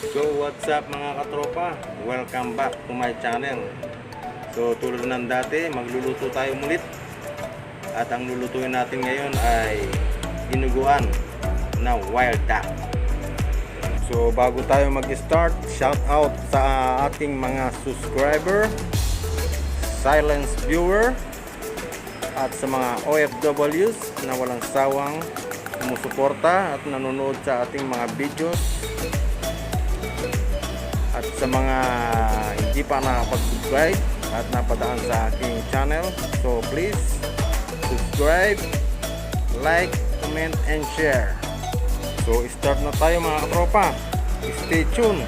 So what's up mga katropa, welcome back to my channel. So tulad ng dati, magluluto tayo mulit. At ang lulutuin natin ngayon ay dinuguan na wild duck. So bago tayo mag-start, shout out sa ating mga subscriber, silence viewer, at sa mga OFWs na walang sawang sumusuporta at nanonood sa ating mga videos, at sa mga hindi pa nakapag-subscribe at napadaan sa aking channel. So please subscribe, like, comment, and share. So start na tayo mga katropa. Stay tuned.